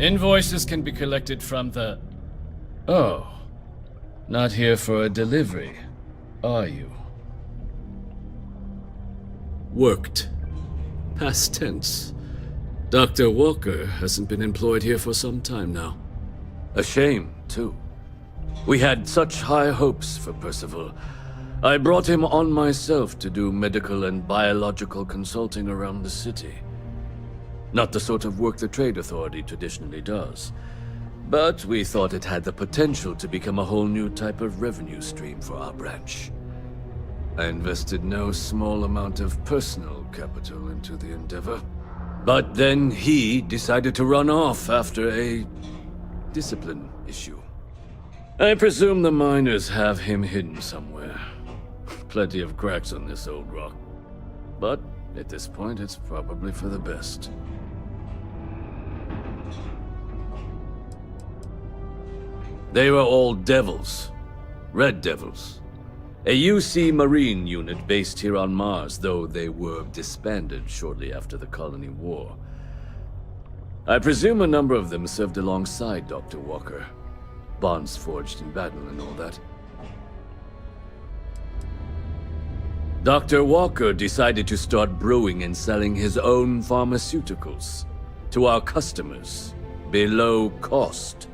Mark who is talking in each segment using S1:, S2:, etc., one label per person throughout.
S1: Invoices can be collected from the... Oh. Not here for a delivery, are you?
S2: Worked. Past tense. Dr. Walker hasn't been employed here for some time now.
S3: A shame, too. We had such high hopes for Percival. I brought him on myself to do medical and biological consulting around the city. Not the sort of work the Trade Authority traditionally does. But we thought it had the potential to become a whole new type of revenue stream for our branch. I invested no small amount of personal capital into the endeavor. But then he decided to run off after a discipline issue. I presume the miners have him hidden somewhere. Plenty of cracks on this old rock. But at this point, it's probably for the best. They were all devils. Red Devils. A UC Marine unit based here on Mars, though they were disbanded shortly after the Colony War. I presume a number of them served alongside Dr. Walker. Bonds forged in battle and all that. Dr. Walker decided to start brewing and selling his own pharmaceuticals to our customers, below cost.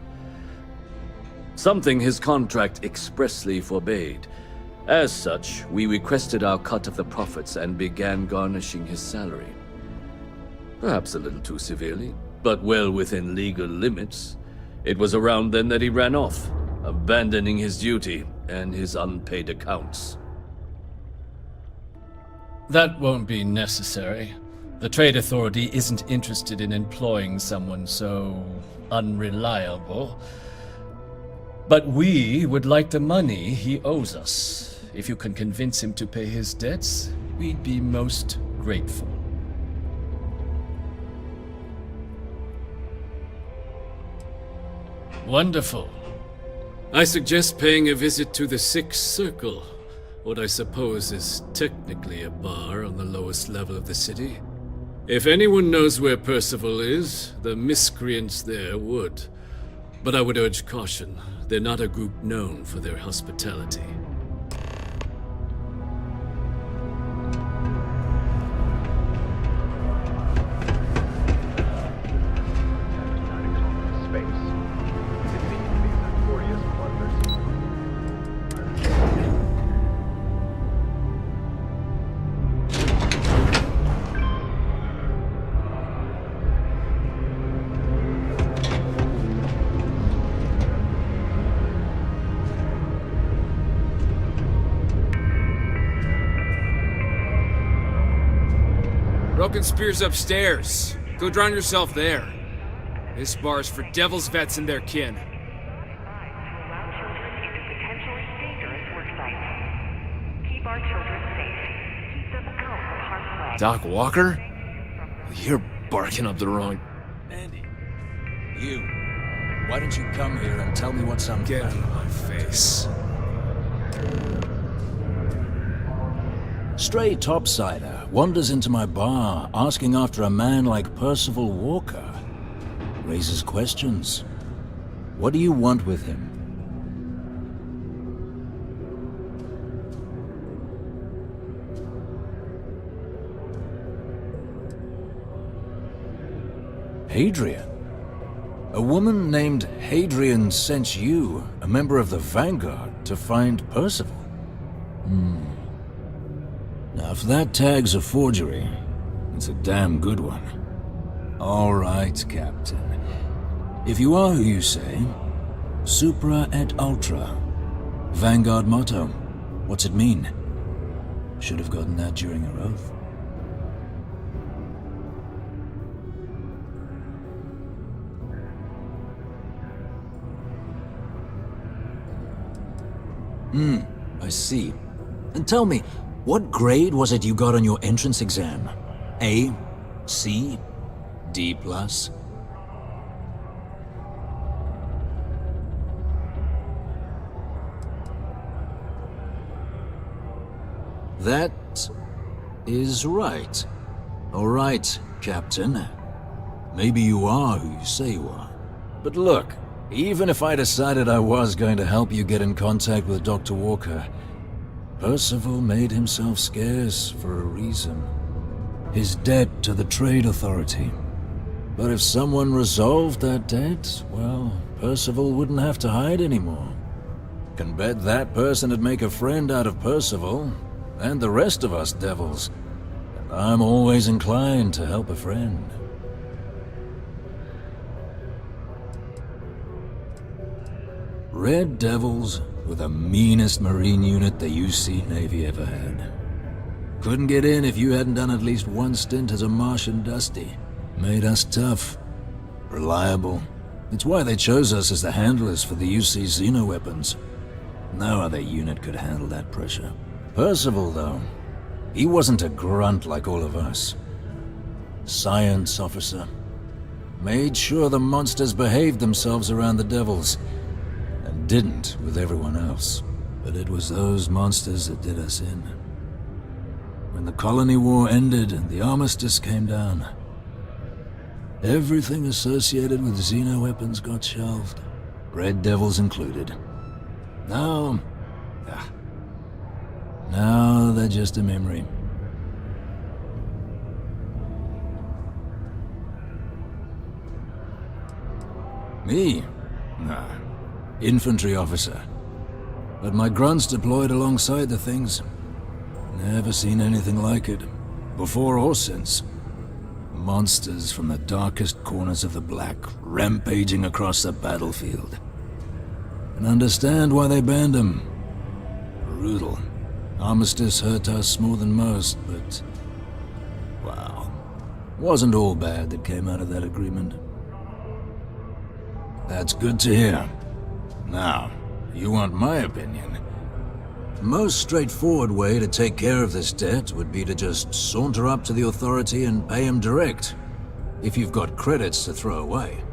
S3: Something his contract expressly forbade. As such, we requested our cut of the profits and began garnishing his salary. Perhaps a little too severely, but well within legal limits. It was around then that he ran off, abandoning his duty and his unpaid accounts.
S1: That won't be necessary. The Trade Authority isn't interested in employing someone so unreliable. But we would like the money he owes us. If you can convince him to pay his debts, we'd be most grateful. Wonderful.
S2: I suggest paying a visit to the Sixth Circle, what I suppose is technically a bar on the lowest level of the city. If anyone knows where Percival is, the miscreants there would. But I would urge caution. They're not a group known for their hospitality.
S4: Broken Spear's upstairs. Go drown yourself there. This bar's for Devil's vets and their kin.
S5: Doc Walker? You're barking up the wrong...
S6: Andy, you. Why don't you come here and tell me what's on...
S4: Get out of my face.
S6: Stray topsider wanders into my bar asking after a man like Percival Walker. Raises questions. What do you want with him? Hadrian? A woman named Hadrian sent you, a member of the Vanguard, to find Percival? Now, if that tag's a forgery, it's a damn good one. All right, Captain. If you are who you say, Supra et Ultra. Vanguard motto. What's it mean? Should have gotten that during your oath. I see. And tell me, what grade was it you got on your entrance exam? A? C? D+? That is right. All right, Captain. Maybe you are who you say you are. But look, even if I decided I was going to help you get in contact with Dr. Walker, Percival made himself scarce for a reason. His debt to the Trade Authority. But if someone resolved that debt, well, Percival wouldn't have to hide anymore. Can bet that person would make a friend out of Percival, and the rest of us devils. And I'm always inclined to help a friend. Red Devils were the meanest Marine unit the UC Navy ever had. Couldn't get in if you hadn't done at least one stint as a Martian Dusty. Made us tough, reliable. It's why they chose us as the handlers for the UC Xeno weapons. No other unit could handle that pressure. Percival, though, he wasn't a grunt like all of us. Science officer. Made sure the monsters behaved themselves around the Devils, and didn't with everyone else. But it was those monsters that did us in. When the colony war ended and the armistice came down, everything associated with Xeno weapons got shelved, Red Devils included. Now they're just a memory. Me? Nah. Infantry officer. But my grunts deployed alongside the things. Never seen anything like it, before or since. Monsters from the darkest corners of the Black, rampaging across the battlefield. And understand why they banned them. Brutal. Armistice hurt us more than most, but... wow. Wasn't all bad that came out of that agreement. That's good to hear. Now, you want my opinion? The most straightforward way to take care of this debt would be to just saunter up to the Authority and pay him direct, if you've got credits to throw away.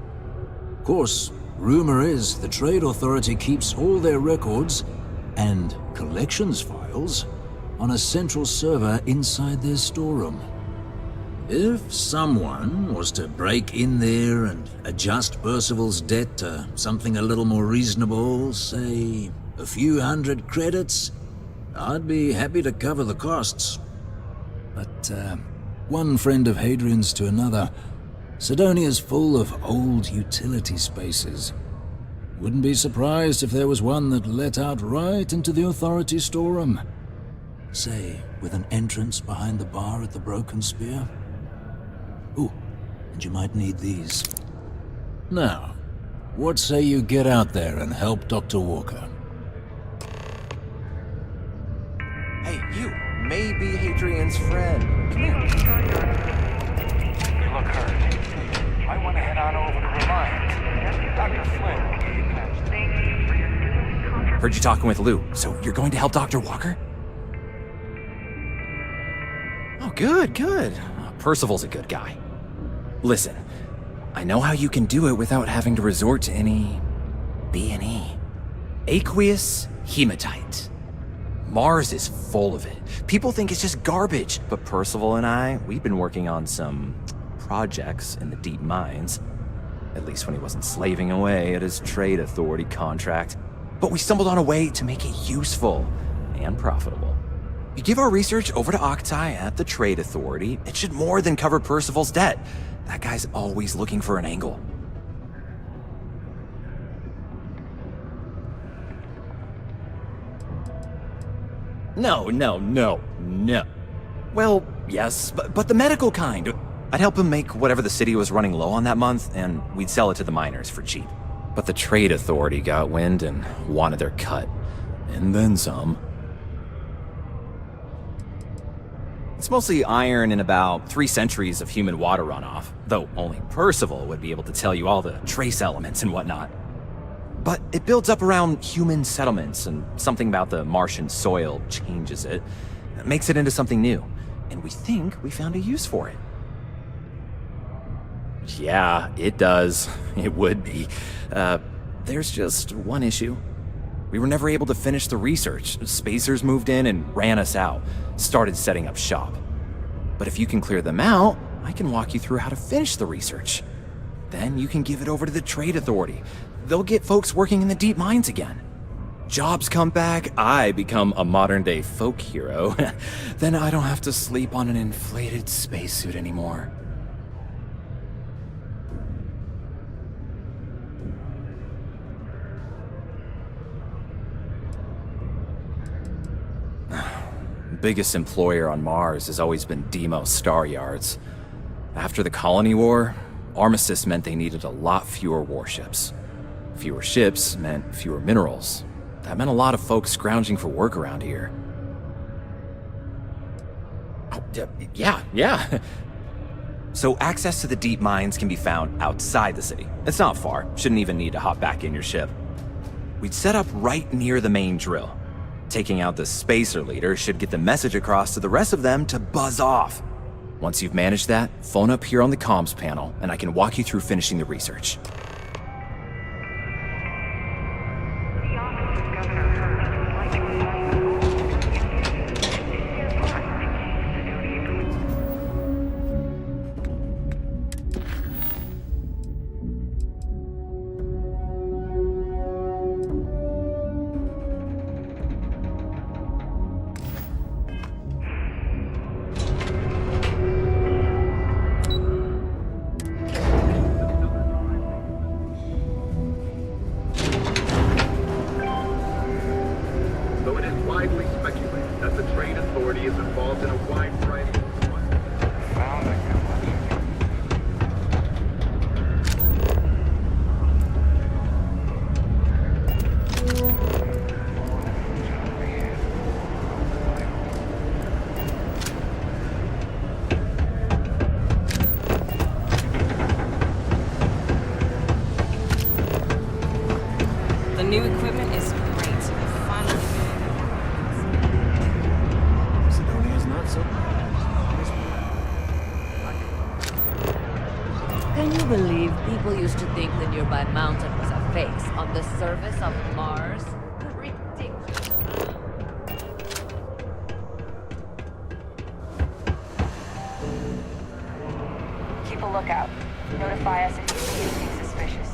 S6: Of course, rumor is the Trade Authority keeps all their records and collections files on a central server inside their storeroom. If someone was to break in there and adjust Percival's debt to something a little more reasonable, say a few hundred credits, I'd be happy to cover the costs. But, one friend of Hadrian's to another, Sidonia's full of old utility spaces. Wouldn't be surprised if there was one that let out right into the Authority storeroom. Say, with an entrance behind the bar at the Broken Spear. Ooh, and you might need these. Now, what say you get out there and help Dr. Walker?
S7: Hey, you may be Hadrian's friend. Come here.
S8: You look hurt. Might want to head on over to Reliant. Dr. Flynn.
S7: Heard you talking with Lou, so you're going to help Dr. Walker? Oh, good. Percival's a good guy. Listen, I know how you can do it without having to resort to any B&E. Aqueous hematite. Mars is full of it. People think it's just garbage, but Percival and I, we've been working on some projects in the deep mines. At least when he wasn't slaving away at his Trade Authority contract. But we stumbled on a way to make it useful and profitable. You give our research over to Octai at the Trade Authority, it should more than cover Percival's debt. That guy's always looking for an angle. No. Well, yes, but the medical kind. I'd help him make whatever the city was running low on that month, and we'd sell it to the miners for cheap. But the Trade Authority got wind and wanted their cut. And then some. It's mostly iron and about 3 centuries of human water runoff, though only Percival would be able to tell you all the trace elements and whatnot. But it builds up around human settlements, and something about the Martian soil changes it. It makes it into something new, and we think we found a use for it. Yeah, it does. It would be. There's just one issue. We were never able to finish the research. Spacers moved in and ran us out. Started setting up shop. But if you can clear them out, I can walk you through how to finish the research. Then you can give it over to the Trade Authority. They'll get folks working in the deep mines again. Jobs come back, I become a modern-day folk hero. Then I don't have to sleep on an inflated spacesuit anymore. Biggest employer on Mars has always been Deimos Star Yards. After the Colony War, armistice meant they needed a lot fewer warships. Fewer ships meant fewer minerals. That meant a lot of folks scrounging for work around here. Oh, yeah. So access to the deep mines can be found outside the city. It's not far. Shouldn't even need to hop back in your ship. We'd set up right near the main drill. Taking out the spacer leader should get the message across to the rest of them to buzz off. Once you've managed that, phone up here on the comms panel, and I can walk you through finishing the research.
S9: new equipment is great. Finally.
S5: Sidonia's not so bad.
S10: Can you believe people used to think the nearby mountain was a face on the surface of Mars? Ridiculous.
S11: Keep a lookout. Notify us if you see anything suspicious.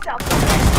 S11: yourself somewhere.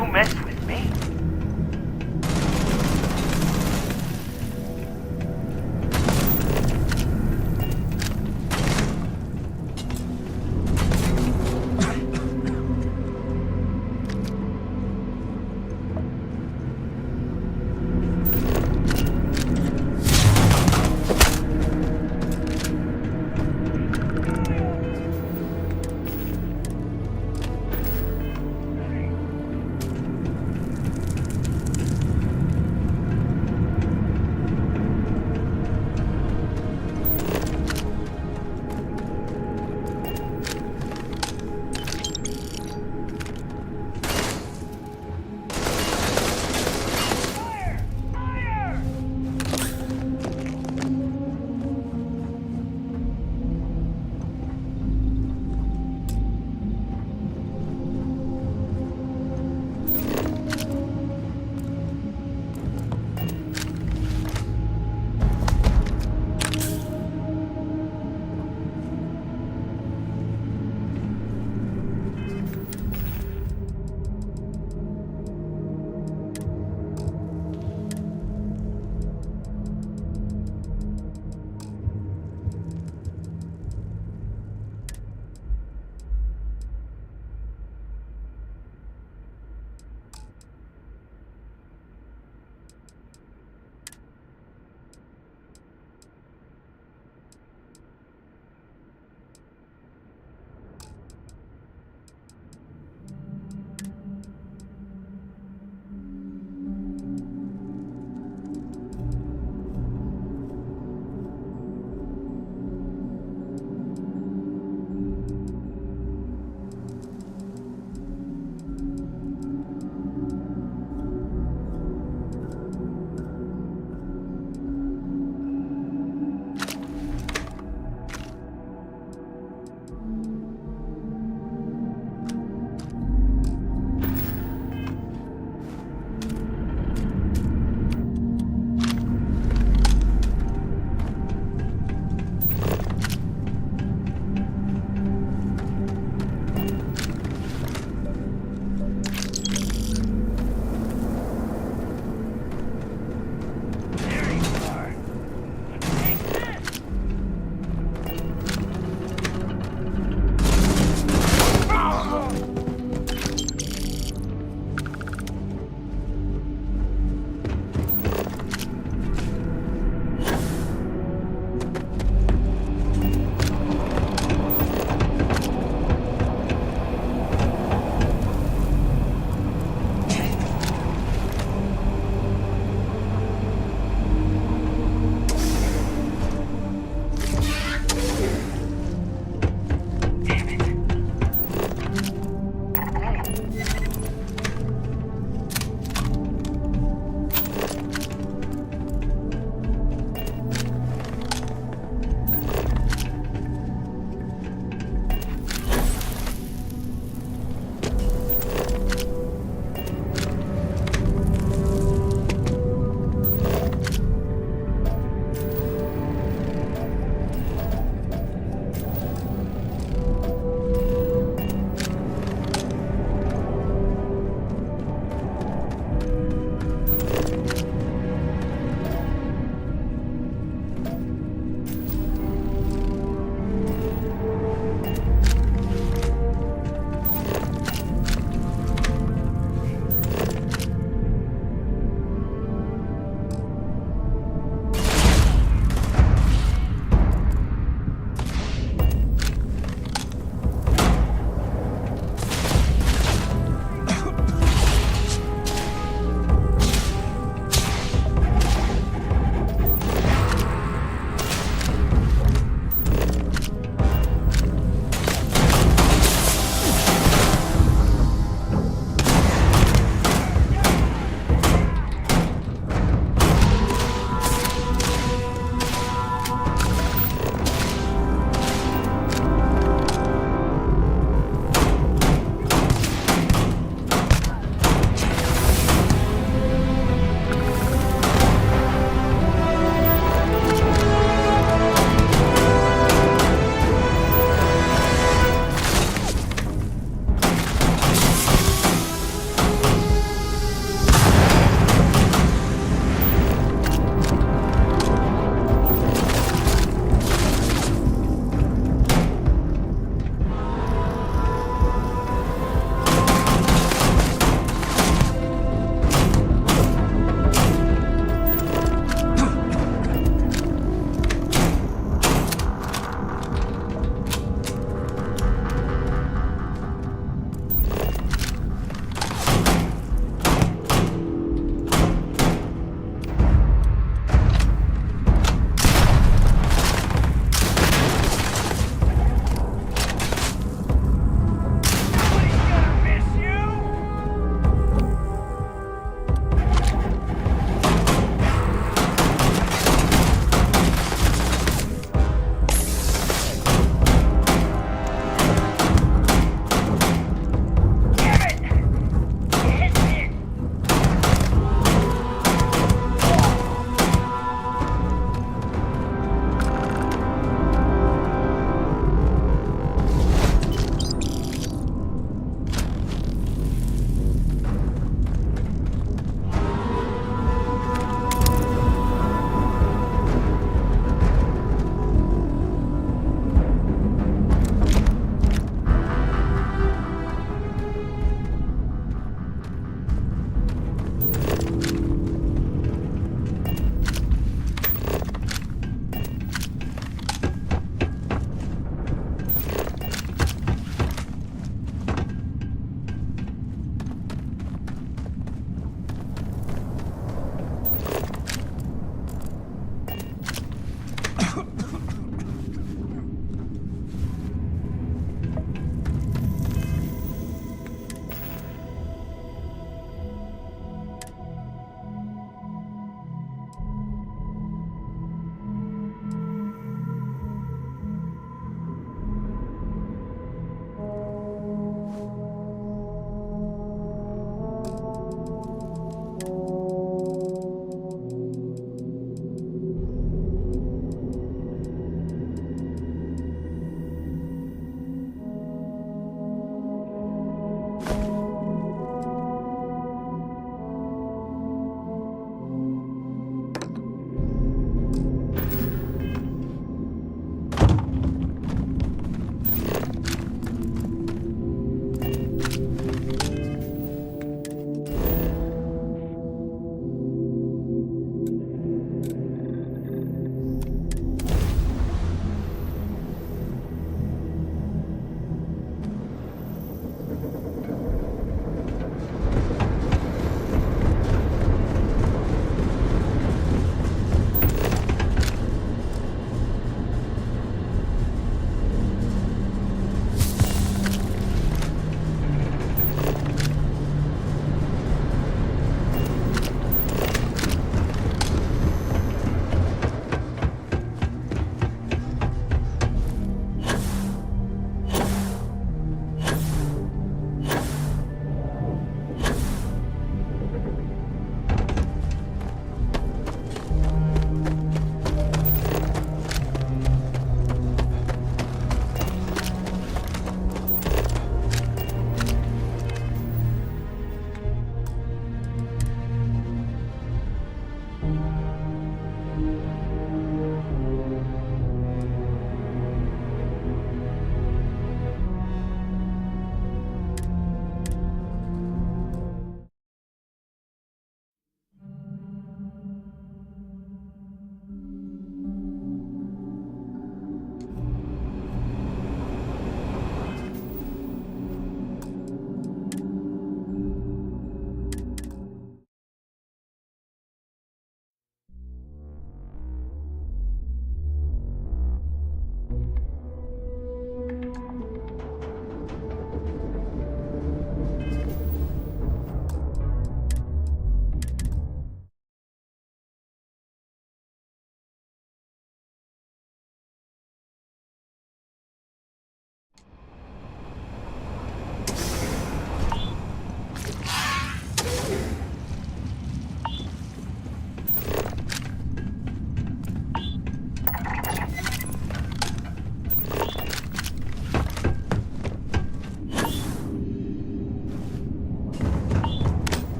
S8: You messed with me?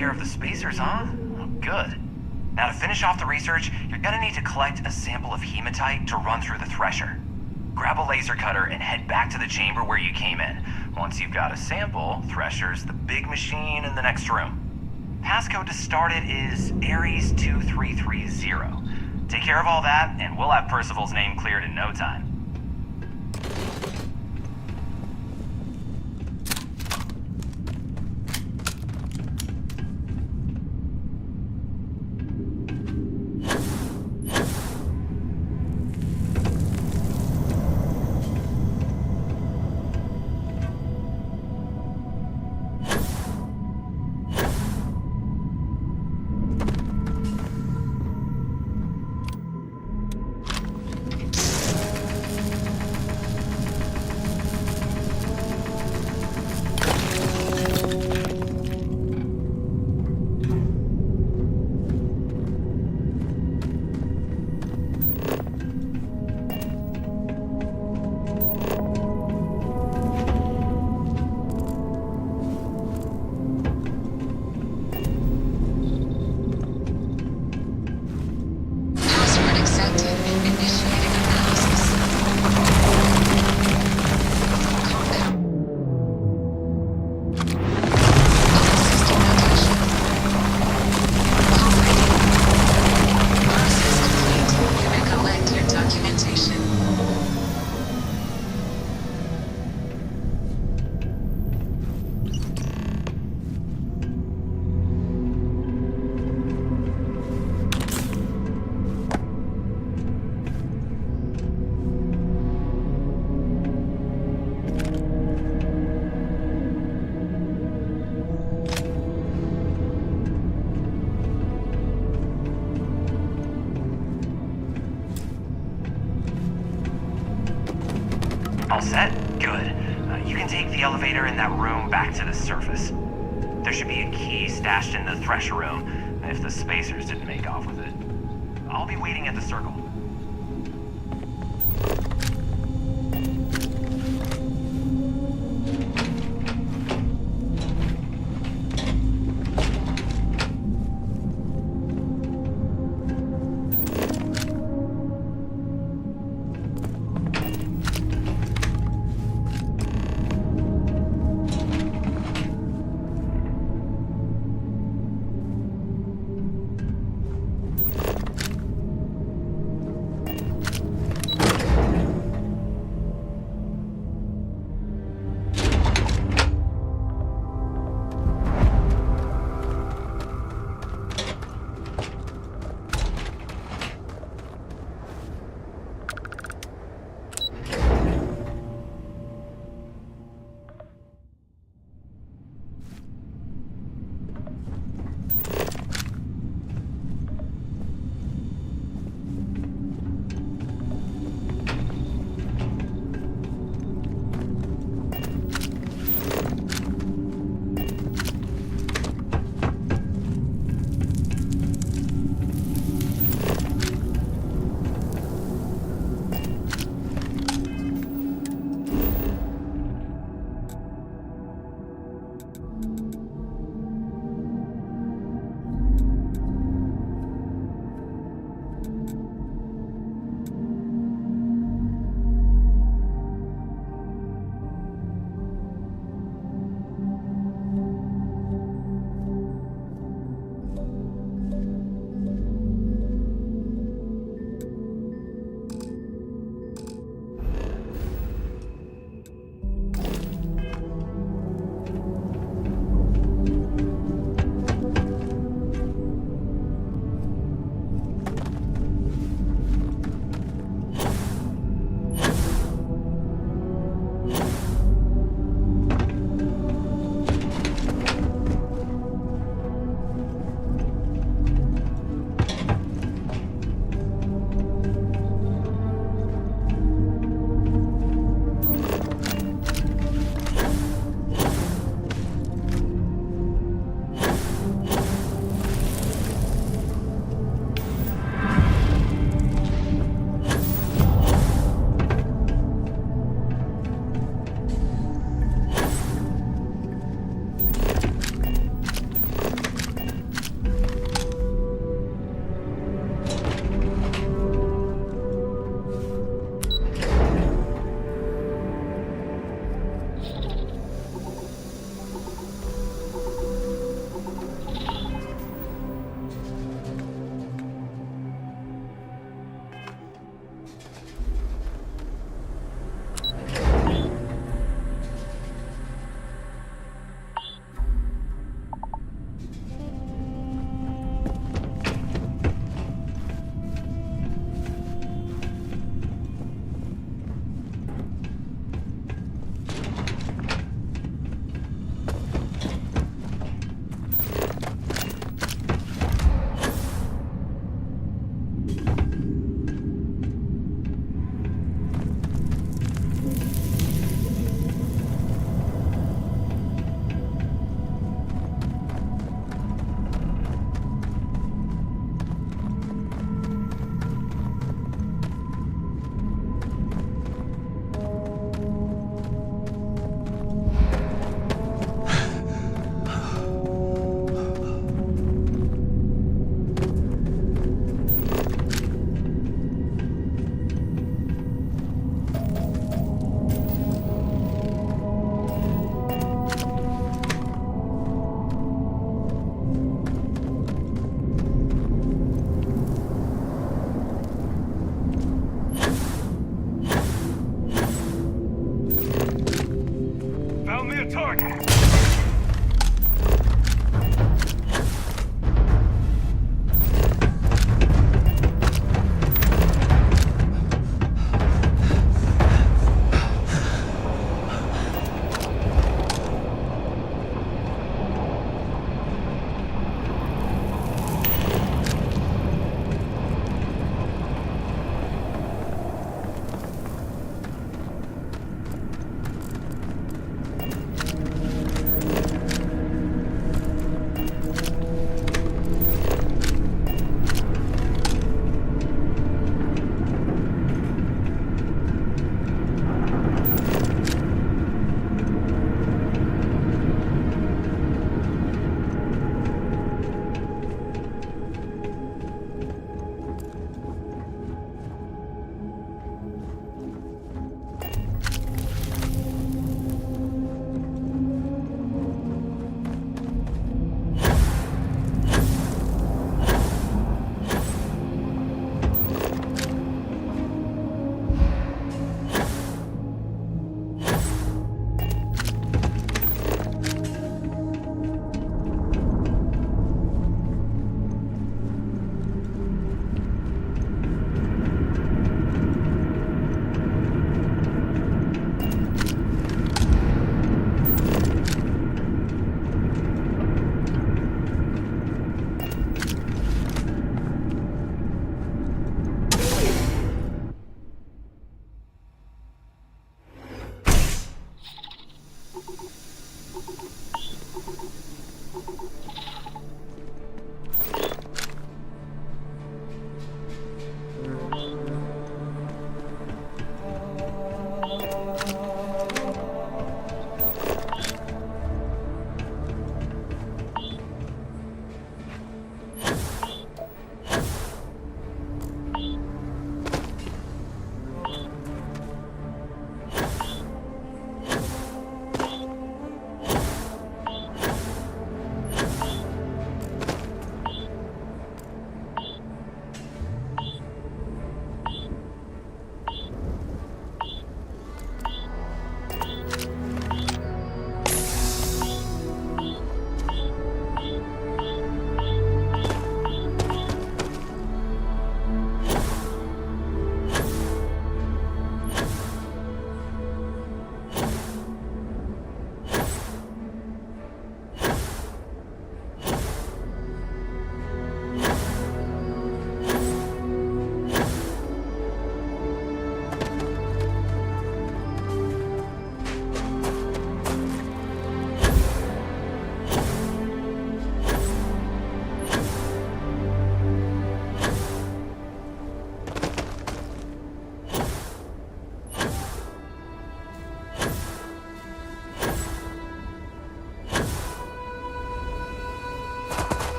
S7: care of the spacers, huh? Oh, good. Now to finish off the research, you're gonna need to collect a sample of hematite to run through the thresher. Grab a laser cutter and head back to the chamber where you came in. Once you've got a sample, Thresher's the big machine in the next room. Passcode to start it is Ares 2330. Take care of all that, and we'll have Percival's name cleared in no time. All set? Good. You can take the elevator in that room back to the surface. There should be a key stashed in the Thresher room, if the spacers didn't make off with it. I'll be waiting at the circle.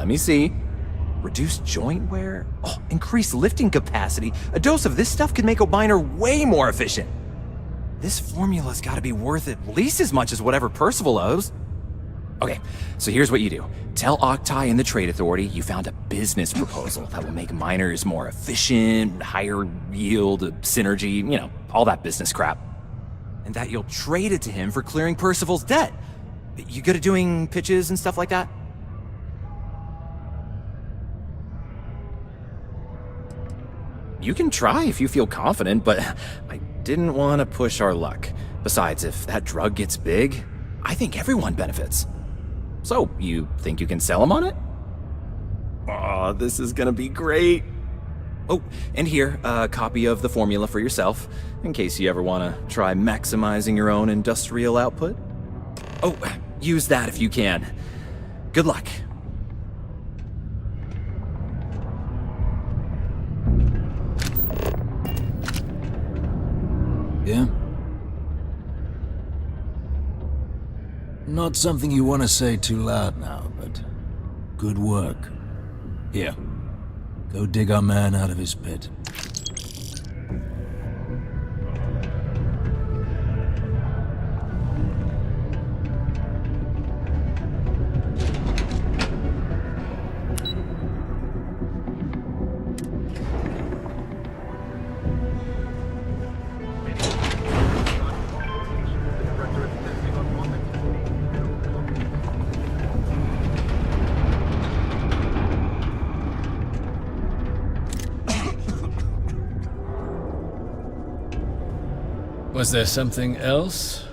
S7: Let me see. Reduced joint wear? Oh, increased lifting capacity. A dose of this stuff could make a miner way more efficient. This formula's gotta be worth at least as much as whatever Percival owes. Okay, so here's what you do. Tell Octai and the Trade Authority you found a business proposal that will make miners more efficient, higher yield, synergy, you know, all that business crap. And that you'll trade it to him for clearing Percival's debt. You good at doing pitches and stuff like that? You can try if you feel confident, but I didn't want to push our luck. Besides, if that drug gets big, I think everyone benefits. So, you think you can sell him on it? Aw, this is gonna be great. Oh, and here, a copy of the formula for yourself, in case you ever want to try maximizing your own industrial output. Oh, use that if you can. Good luck.
S6: Yeah? Not something you want to say too loud now, but good work. Here, go dig our man out of his pit.
S1: Was there something else?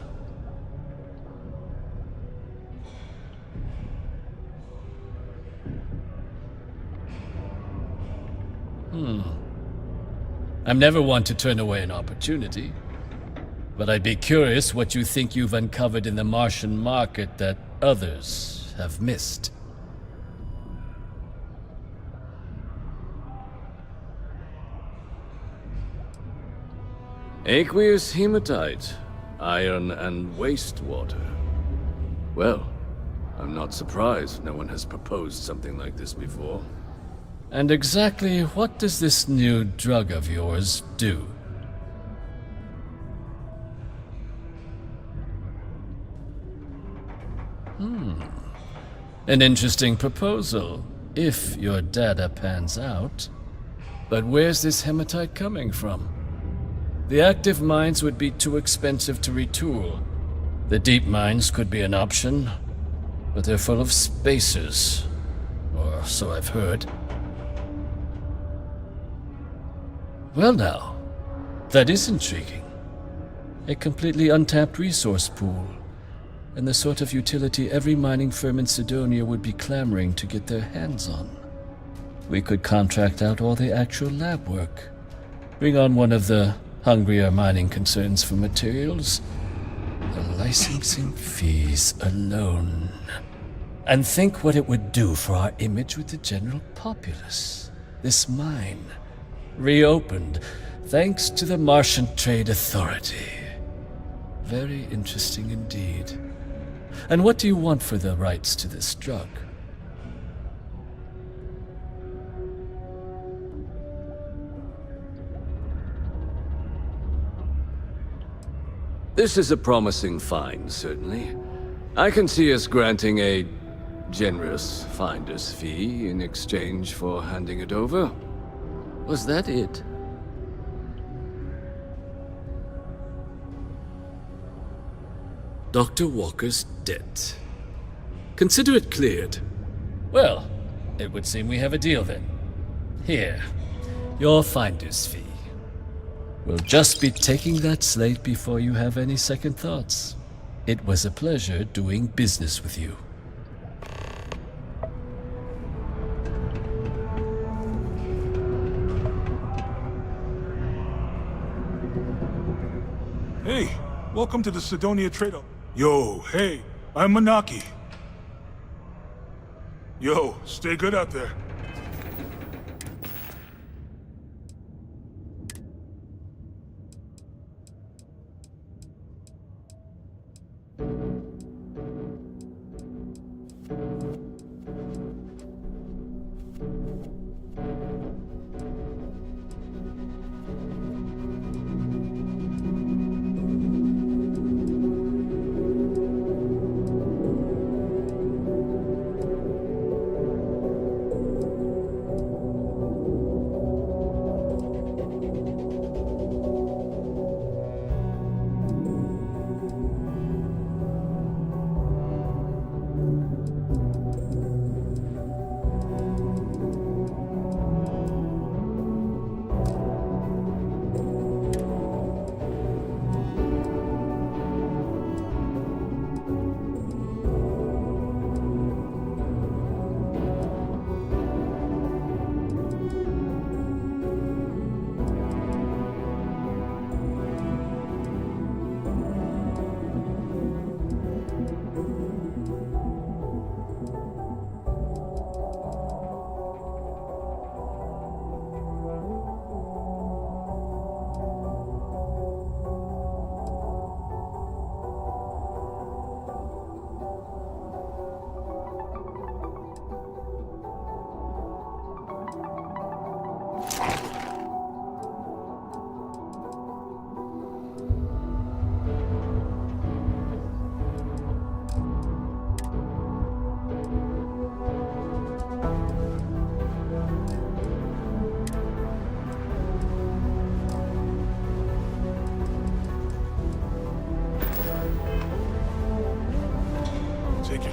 S1: I'm never one to turn away an opportunity, but I'd be curious what you think you've uncovered in the Martian market that others have missed.
S3: Aqueous hematite, iron and wastewater. Well, I'm not surprised no one has proposed something like this before.
S1: And exactly what does this new drug of yours do? An interesting proposal, if your data pans out. But where's this hematite coming from? The active mines would be too expensive to retool. The deep mines could be an option, but they're full of spacers, or so I've heard. Well now, that is intriguing. A completely untapped resource pool, and the sort of utility every mining firm in Sidonia would be clamoring to get their hands on. We could contract out all the actual lab work, bring on one of the hungrier mining concerns for materials, the licensing fees alone. And think what it would do for our image with the general populace. This mine, reopened thanks to the Martian Trade Authority. Very interesting indeed. And what do you want for the rights to this drug?
S3: This is a promising find, certainly. I can see us granting a generous finder's fee in exchange for handing it over. Was that it?
S2: Dr. Walker's debt. Consider it cleared.
S1: Well, it would seem we have a deal then. Here, your finder's fee. We'll just be taking that slate before you have any second thoughts. It was a pleasure doing business with you.
S12: Hey, welcome to the Sidonia Trade. Yo, hey, I'm Manaki. Yo, stay good out there.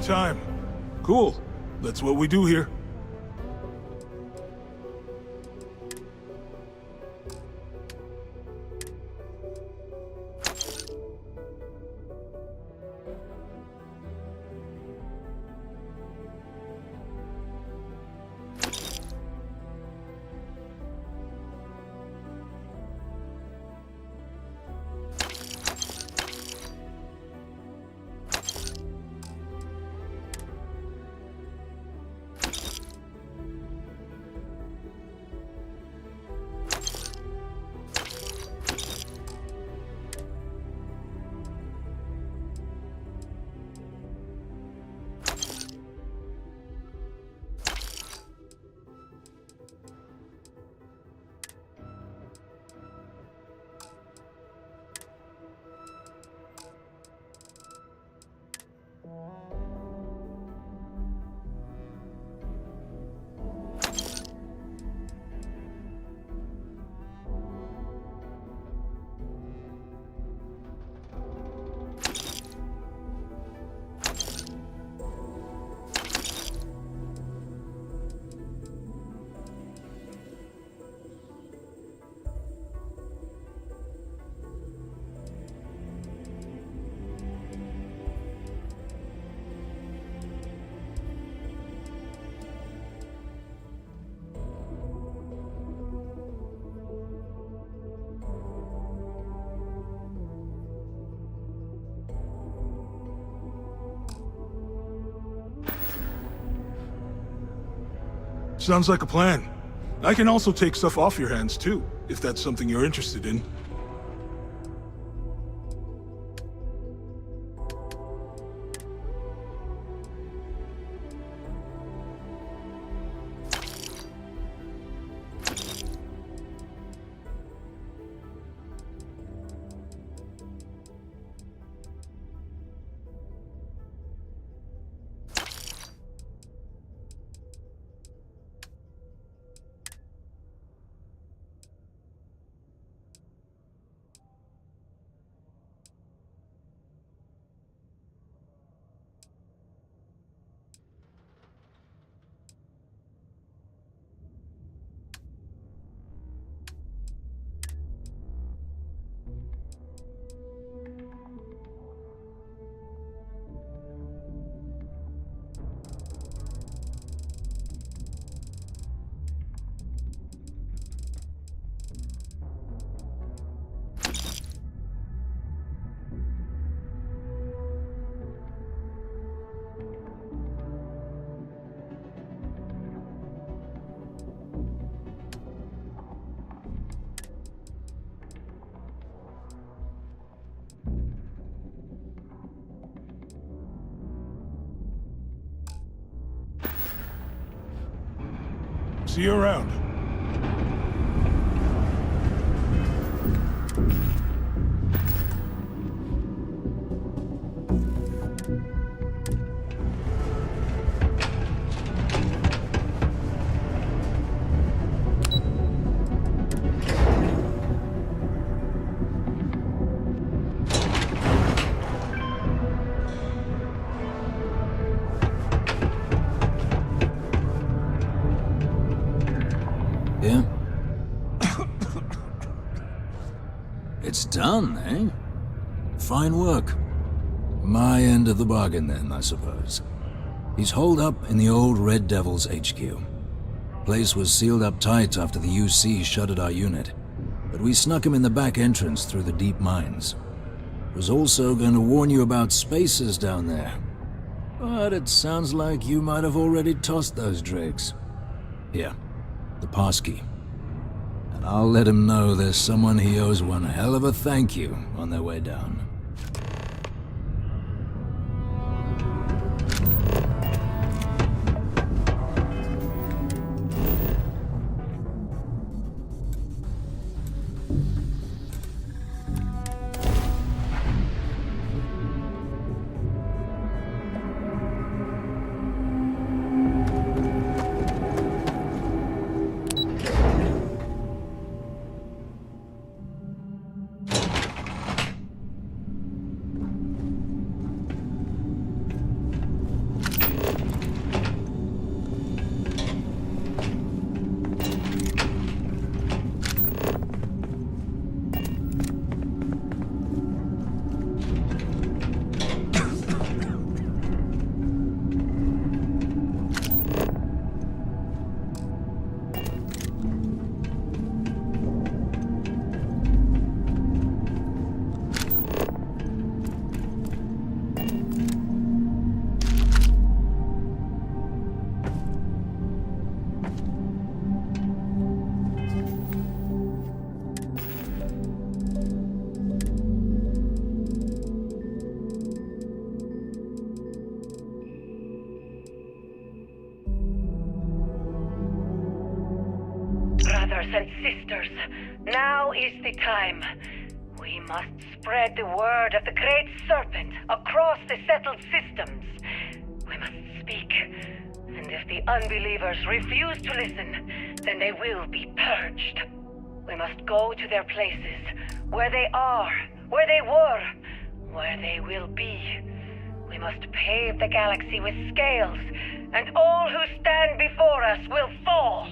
S12: time. Cool. That's what we do here. Sounds like a plan. I can also take stuff off your hands too, if that's something you're interested in. See you around.
S6: Yeah? It's done, eh? Fine work. My end of the bargain then, I suppose. He's holed up in the old Red Devil's HQ. Place was sealed up tight after the UC shuttered our unit, but we snuck him in the back entrance through the deep mines. Was also going to warn you about spacers down there, but it sounds like you might have already tossed those drakes. Here, the passkey. And I'll let him know there's someone he owes one hell of a thank you on their way down.
S13: brothers and sisters, now is the time. We must spread the word of the Great Serpent across the settled systems. We must speak, and if the unbelievers refuse to listen, then they will be purged. We must go to their places, where they are, where they were, where they will be. We must pave the galaxy with scales, and all who stand before us will fall.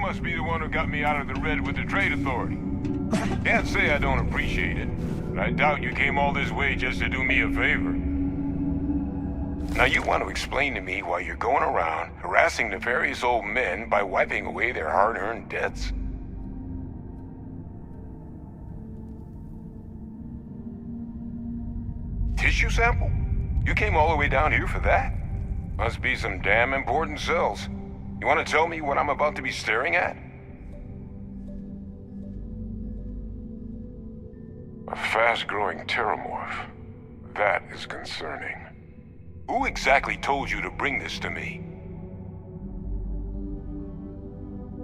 S14: must be the one who got me out of the red with the Trade Authority. Can't say I don't appreciate it, but I doubt you came all this way just to do me a favor. Now you want to explain to me why you're going around harassing nefarious old men by wiping away their hard-earned debts? Tissue sample? You came all the way down here for that? Must be some damn important cells. You want to tell me what I'm about to be staring at? A fast-growing terramorph. That is concerning. Who exactly told you to bring this to me?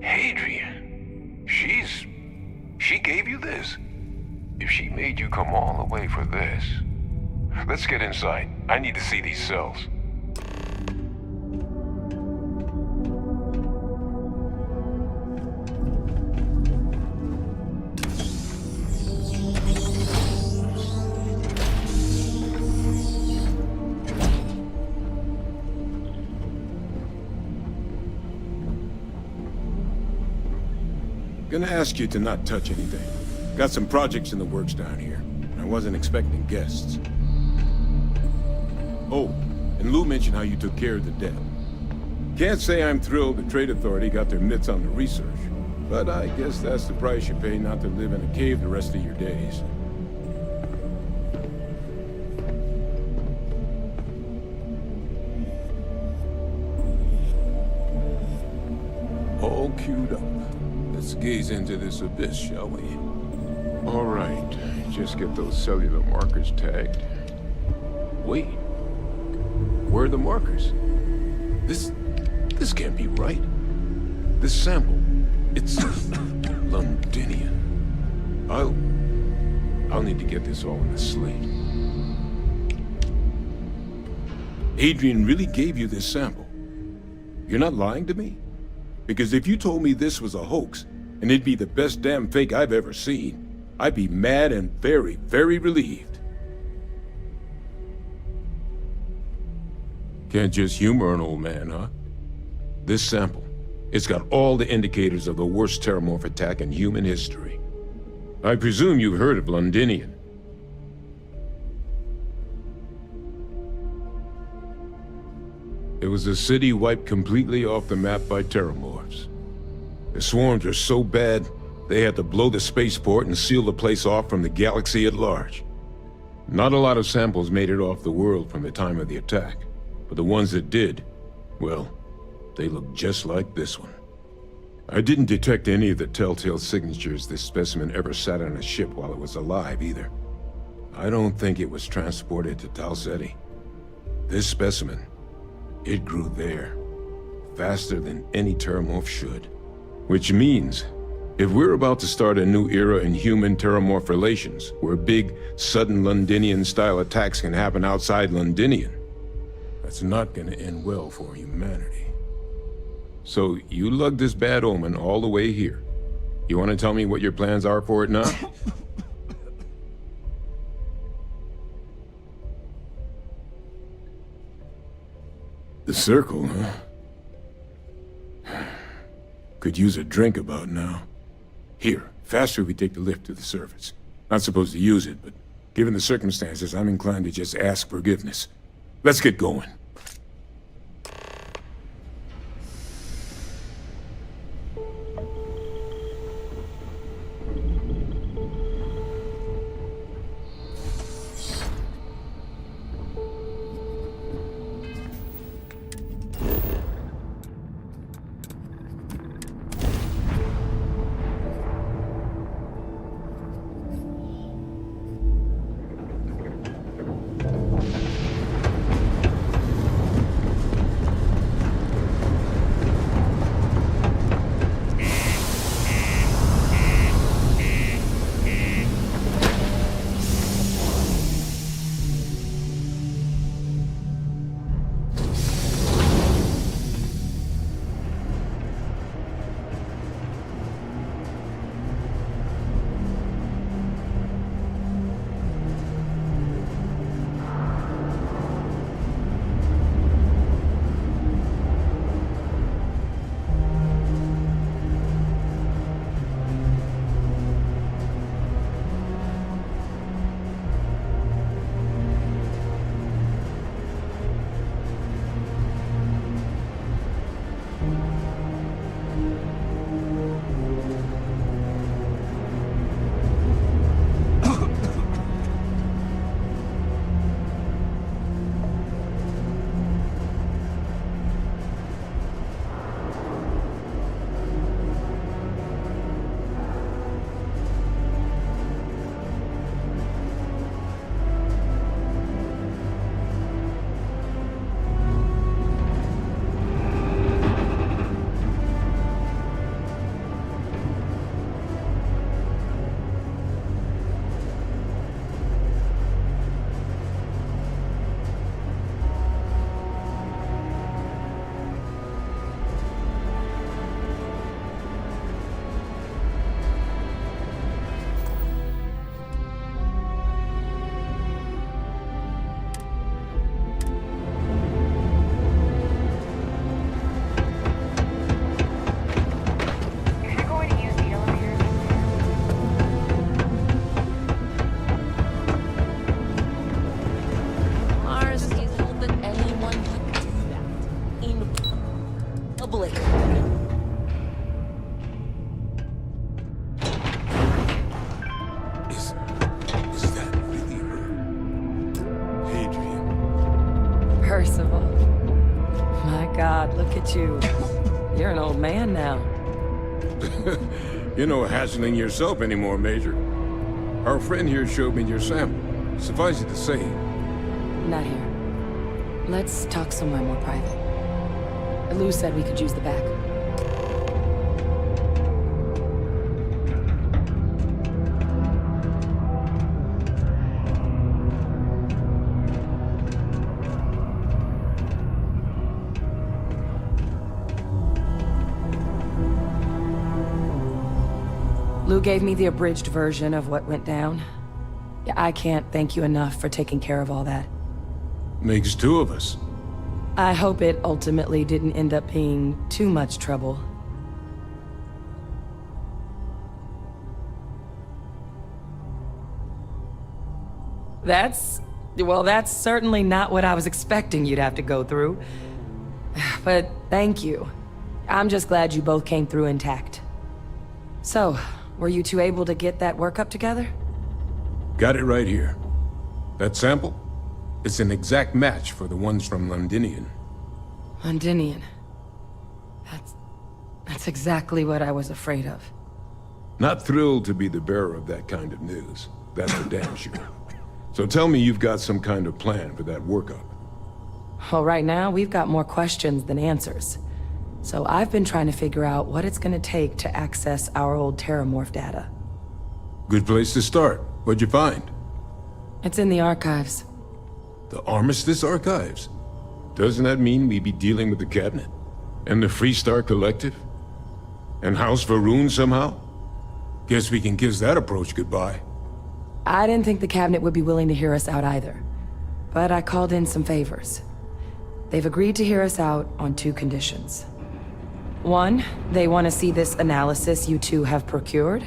S14: Hadrian. She gave you this? If she made you come all the way for this... Let's get inside. I need to see these cells.
S12: Gonna ask you to not touch anything. Got some projects in the works down here. I wasn't expecting guests. Oh, and Lou mentioned how you took care of the debt. Can't say I'm thrilled the Trade Authority got their mitts on the research, but I guess that's the price you pay not to live in a cave the rest of your days. All queued up. Let's gaze into this abyss, shall we?
S14: All right, just get those cellular markers tagged.
S12: Wait. Where are the markers? This can't be right. This sample, it's Londinian. I'll need to get this all in a slate. Adrian really gave you this sample. You're not lying to me? Because if you told me this was a hoax, and it'd be the best damn fake I've ever seen, I'd be mad and very, very relieved. Can't just humor an old man, huh? This sample, it's got all the indicators of the worst terramorph attack in human history. I presume you've heard of Londinian. It was a city wiped completely off the map by terramorphs. The swarms are so bad, they had to blow the spaceport and seal the place off from the galaxy at large. Not a lot of samples made it off the world from the time of the attack, but the ones that did, well, they look just like this one. I didn't detect any of the telltale signatures this specimen ever sat on a ship while it was alive, either. I don't think it was transported to Tal Ceti. This specimen, it grew there, faster than any terramorph should. Which means, if we're about to start a new era in human-terramorph relations, where big, sudden Londinian-style attacks can happen outside Londinian, that's not gonna end well for humanity. So, you lugged this bad omen all the way here. You want to tell me what your plans are for it now? The circle, huh? Could use a drink about now. Here, faster we take the lift to the surface. Not supposed to use it, but given the circumstances, I'm inclined to just ask forgiveness. Let's get going.
S9: Percival. My God, look at you. You're an old man now.
S12: You're no hassling yourself anymore, Major. Our friend here showed me your sample. Suffice it to say...
S9: Not here. Let's talk somewhere more private. Lou said we could use the back. Lou gave me the abridged version of what went down. Yeah, I can't thank you enough for taking care of all that.
S12: Makes two of us.
S9: I hope it ultimately didn't end up being too much trouble. That's certainly not what I was expecting you'd have to go through. But thank you. I'm just glad you both came through intact. So, were you two able to get that workup together?
S12: Got it right here. That sample? It's an exact match for the ones from Londinian.
S9: Londinian. That's exactly what I was afraid of.
S12: Not thrilled to be the bearer of that kind of news. That's for damn sure. So tell me you've got some kind of plan for that workup.
S9: Well, right now, we've got more questions than answers. So I've been trying to figure out what it's gonna take to access our old Terramorph data.
S12: Good place to start. What'd you find?
S9: It's in the archives.
S12: The Armistice Archives? Doesn't that mean we'd be dealing with the Cabinet? And the Freestar Collective? And House Varun somehow? Guess we can kiss that approach goodbye.
S9: I didn't think the Cabinet would be willing to hear us out either. But I called in some favors. They've agreed to hear us out on 2 conditions. 1, they want to see this analysis you two have procured.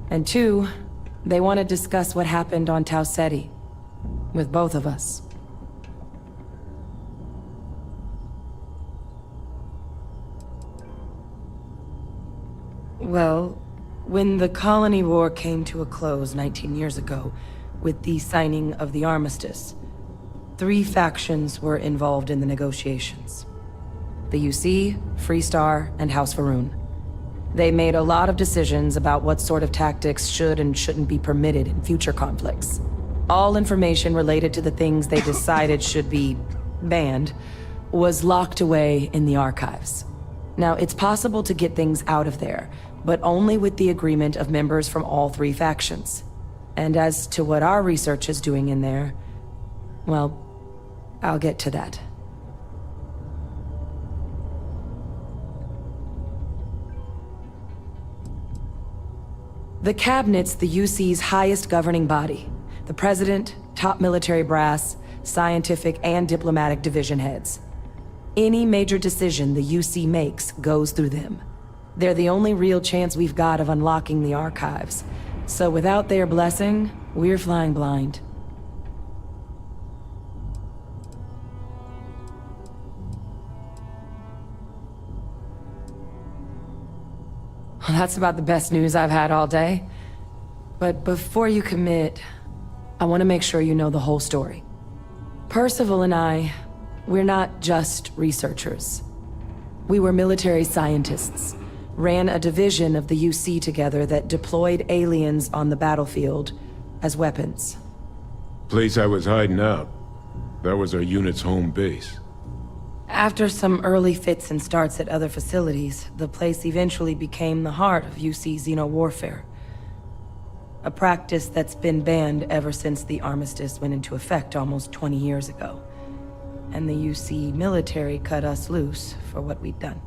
S9: And 2, they want to discuss what happened on Tau Ceti. With both of us. Well, when the Colony War came to a close 19 years ago, with the signing of the armistice, 3 factions were involved in the negotiations. The UC, Freestar, and House Varun. They made a lot of decisions about what sort of tactics should and shouldn't be permitted in future conflicts. All information related to the things they decided should be banned was locked away in the archives. Now, it's possible to get things out of there, but only with the agreement of members from all 3 factions. And as to what our research is doing in there, well, I'll get to that. The Cabinet's the UC's highest governing body. The President, top military brass, scientific and diplomatic division heads. Any major decision the UC makes goes through them. They're the only real chance we've got of unlocking the archives. So without their blessing, we're flying blind. Well, that's about the best news I've had all day. But before you commit, I want to make sure you know the whole story. Percival and I, we're not just researchers. We were military scientists, ran a division of the UC together that deployed aliens on the battlefield as weapons.
S12: Place I was hiding out. That was our unit's home base.
S9: After some early fits and starts at other facilities, the place eventually became the heart of UC xeno-warfare. A practice that's been banned ever since the armistice went into effect almost 20 years ago. And the UC military cut us loose for what we'd done.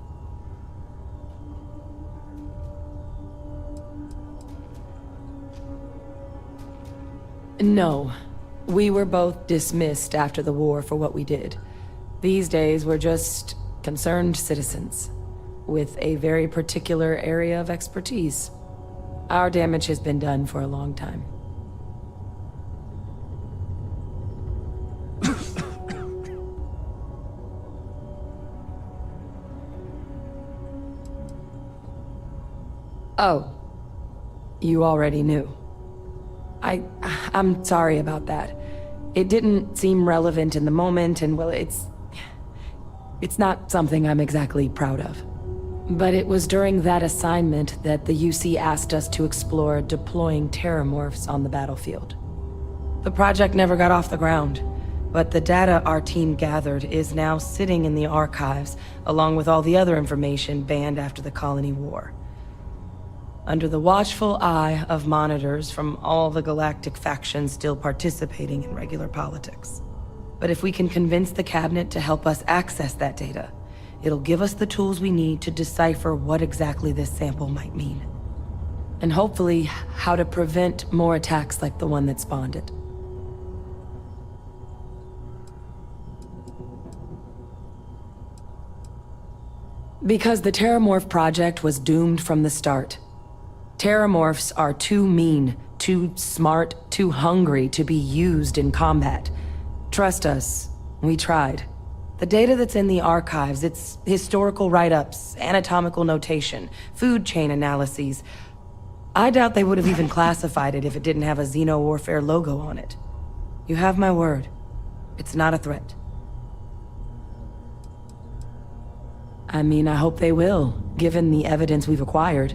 S9: No. We were both dismissed after the war for what we did. These days, we're just concerned citizens, with a very particular area of expertise. Our damage has been done for a long time. Oh, you already knew. I'm sorry about that. It didn't seem relevant in the moment, and well, it's not something I'm exactly proud of. But it was during that assignment that the UC asked us to explore deploying terramorphs on the battlefield. The project never got off the ground, but the data our team gathered is now sitting in the archives, along with all the other information banned after the Colony War. Under the watchful eye of monitors from all the galactic factions still participating in regular politics. But if we can convince the Cabinet to help us access that data, it'll give us the tools we need to decipher what exactly this sample might mean. And hopefully, how to prevent more attacks like the one that spawned it. Because the Terramorph project was doomed from the start. Terramorphs are too mean, too smart, too hungry to be used in combat. Trust us, we tried. The data that's in the archives, it's historical write-ups, anatomical notation, food chain analyses. I doubt they would have even classified it if it didn't have a xeno-warfare logo on it. You have my word. It's not a threat. I mean, I hope they will, given the evidence we've acquired.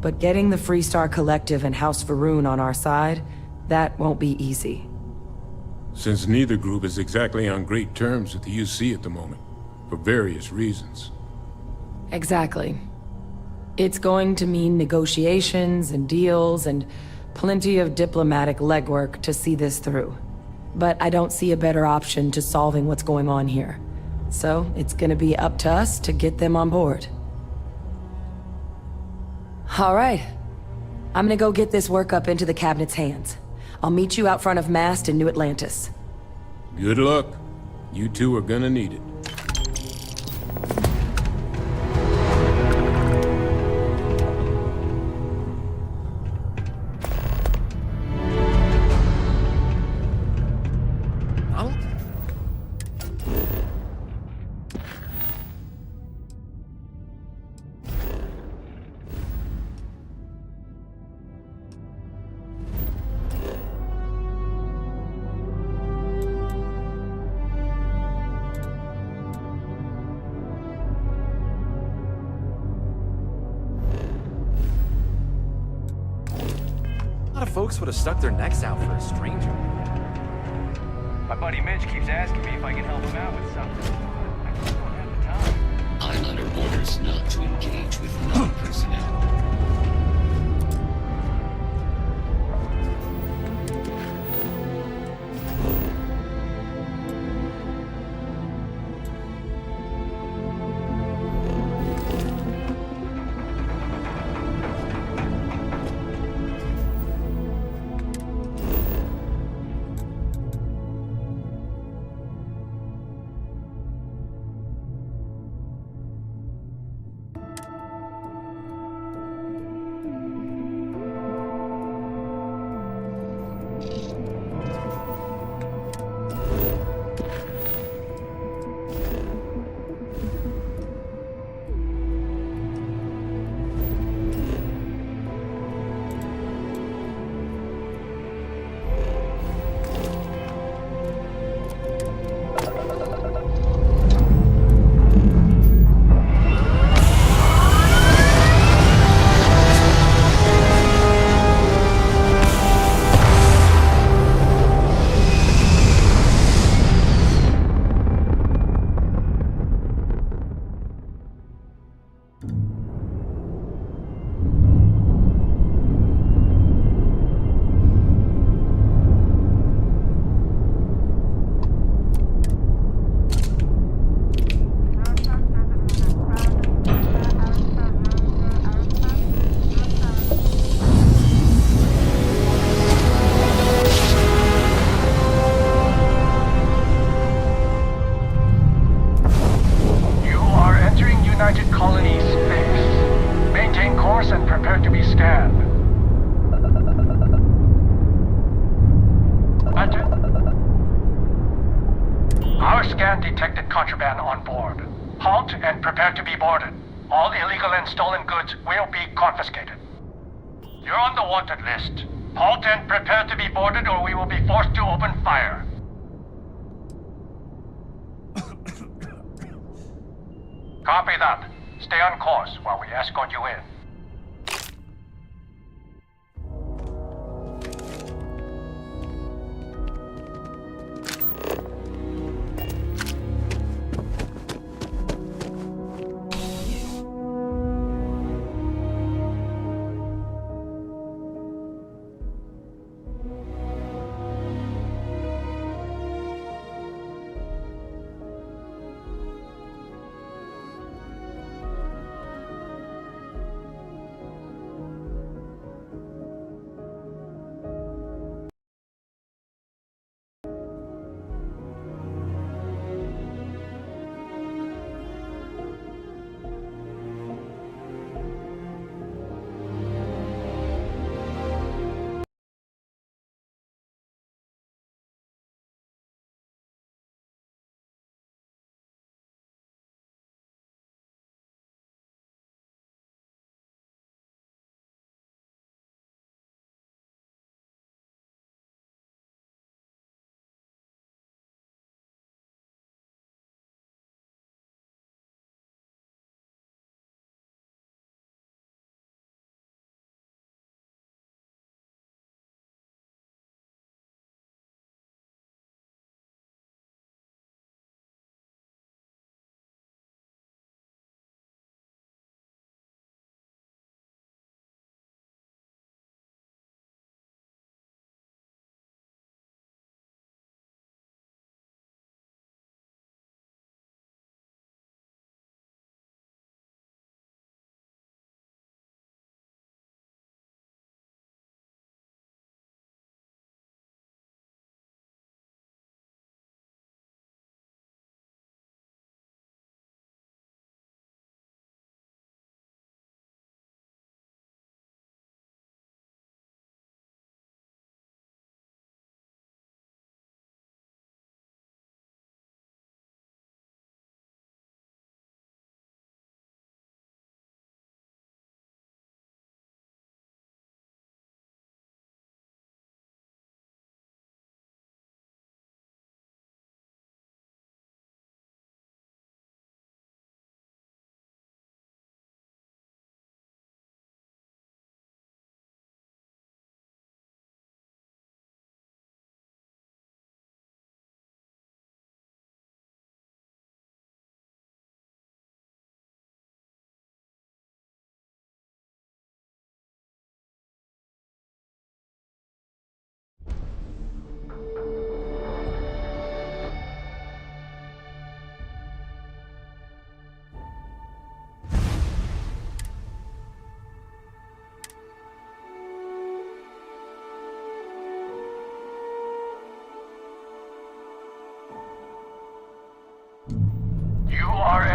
S9: But getting the Freestar Collective and House Faroon on our side, that won't be easy.
S12: Since neither group is exactly on great terms with the UC at the moment, for various reasons.
S9: Exactly. It's going to mean negotiations and deals and plenty of diplomatic legwork to see this through. But I don't see a better option to solving what's going on here. So it's gonna be up to us to get them on board. All right. I'm gonna go get this work up into the cabinet's hands. I'll meet you out front of Mast in New Atlantis.
S12: Good luck. You two are gonna need it.
S7: Folks would have stuck their necks out for a stranger.
S8: My buddy Mitch keeps asking me if I can help him out with something. I just don't have the time.
S15: I'm under orders not to engage with non-personnel.
S8: Our scan detected contraband on board. Halt and prepare to be boarded. All illegal and stolen goods will be confiscated. You're on the wanted list. Halt and prepare to be boarded or we will be forced to open fire. Copy that. Stay on course while we escort you in.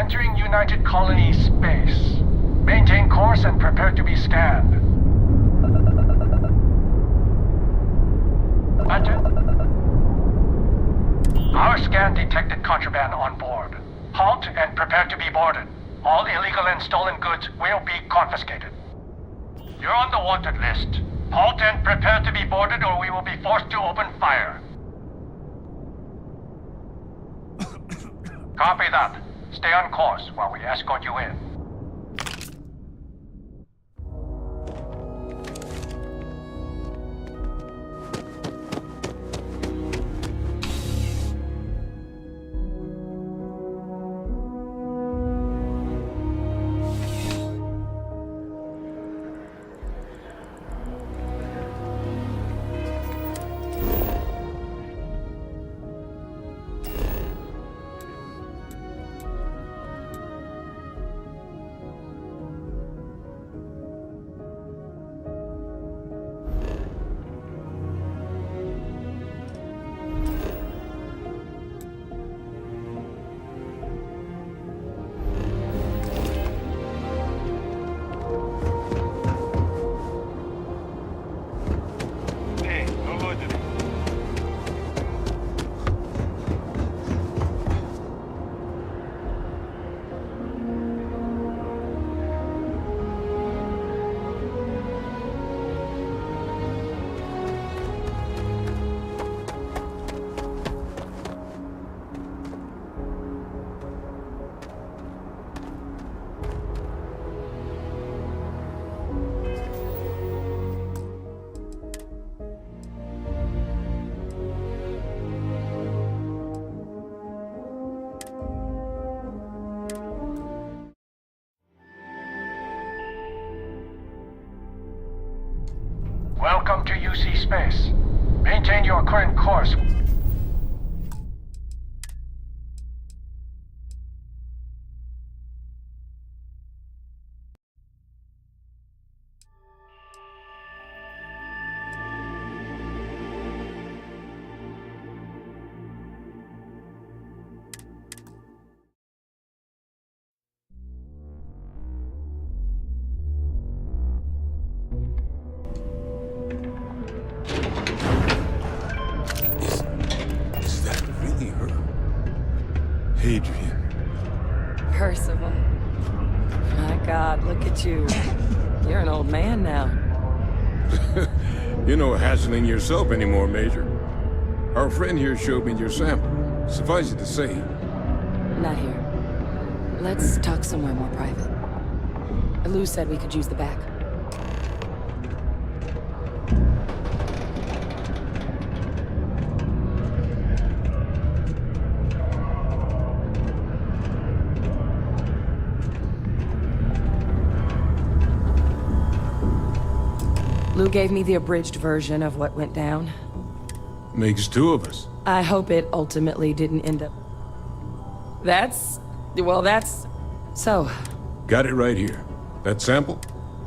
S8: Entering United Colony space. Maintain course and prepare to be scanned. Captain? Our scan detected contraband on board. Halt and prepare to be boarded. All illegal and stolen goods will be confiscated. You're on the wanted list. Halt and prepare to be boarded or we will be forced to open fire. Copy that. Stay on course while we escort you in. Welcome to UC space. Maintain your current course.
S9: Percival. My God, look at you. You're an old man now.
S12: You're no hassling yourself anymore, Major. Our friend here showed me your sample. Suffice it to say.
S9: Not here. Let's talk somewhere more private. Lou said we could use the back. Lou gave me the abridged version of what went down.
S12: Makes two of us.
S9: I hope it ultimately didn't end up... That's... So...
S12: Got it right here. That sample?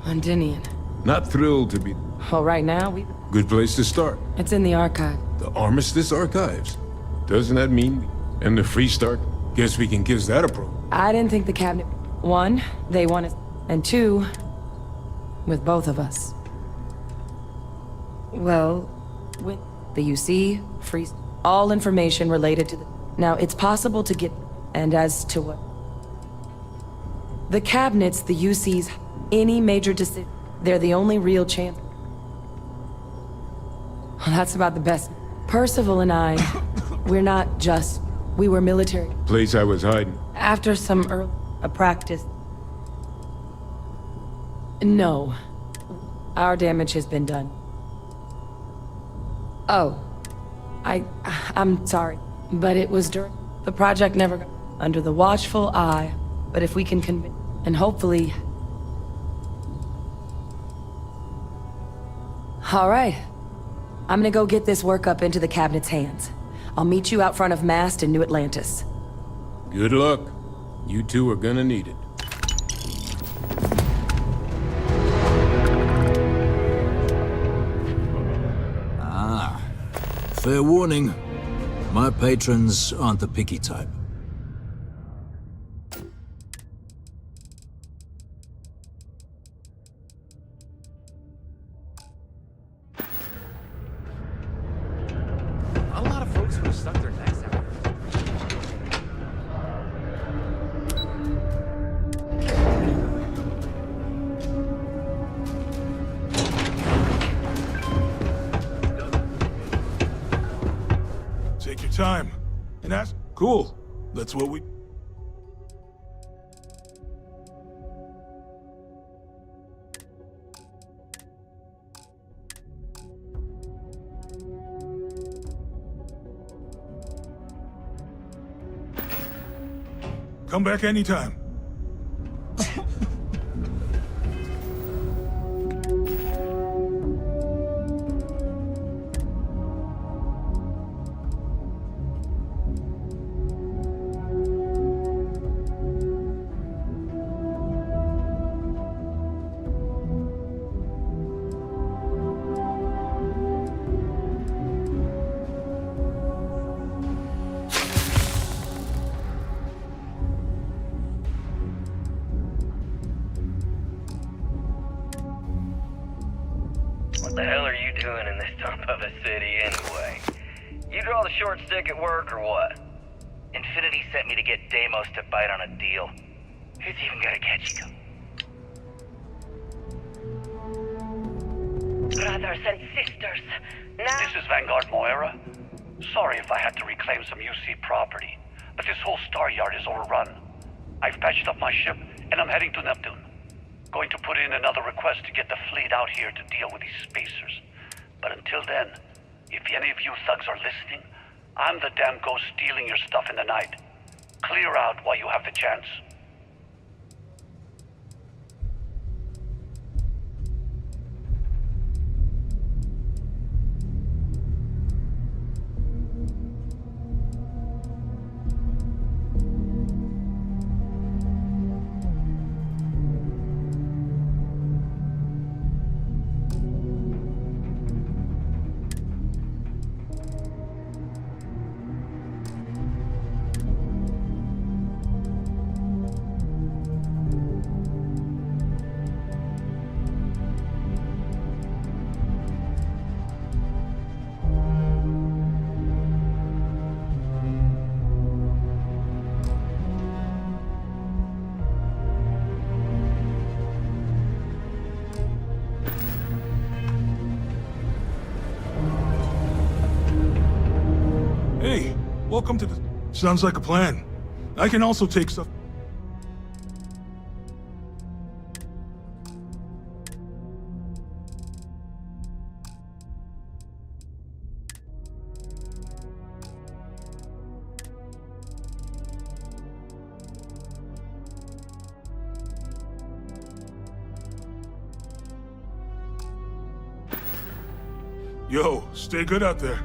S9: Londinian.
S12: Not thrilled to be...
S9: Well, right now, we...
S12: Good place to start.
S9: It's in the archive.
S12: The Armistice Archives. Doesn't that mean... And the Free Start? Guess we can kiss that a probe.
S9: I didn't think the cabinet... One, they want us... And two... With both of us. Well, with the UC, free, all information related to the... Now, it's possible to get... And as to what... The cabinets, the UC's, any major decision, they're the only real chance... Well, that's about the best. Percival and I, we're not just... We were military.
S12: Place I was hiding.
S9: After some a practice... No. Our damage has been done. Oh. I'm sorry. But it was during... The project never got... Under the watchful eye. But if we can convince... And hopefully... All right. I'm gonna go get this work up into the cabinet's hands. I'll meet you out front of Mast in New Atlantis.
S12: Good luck. You two are gonna need it.
S6: Fair warning. My patrons aren't the picky type.
S16: anytime. And that's cool. That's what we... Come back anytime.
S17: What the hell are you doing in this dump of a city anyway? You draw the short stick at work or what?
S18: Infinity sent me to get Deimos to bite on a deal. Who's even gonna catch you?
S13: Brothers and sisters, now...
S18: This is Vanguard Moira. Sorry if I had to reclaim some UC property, but this whole star yard is overrun. I've patched up my ship, and I'm heading to Neptune. Going to put in another request to get the fleet out here to deal with these spacers. But until then, if any of you thugs are listening, I'm the damn ghost stealing your stuff in the night. Clear out while you have the chance.
S16: Hey, welcome to the... Sounds like a plan. I can also take stuff... Yo, stay good out there.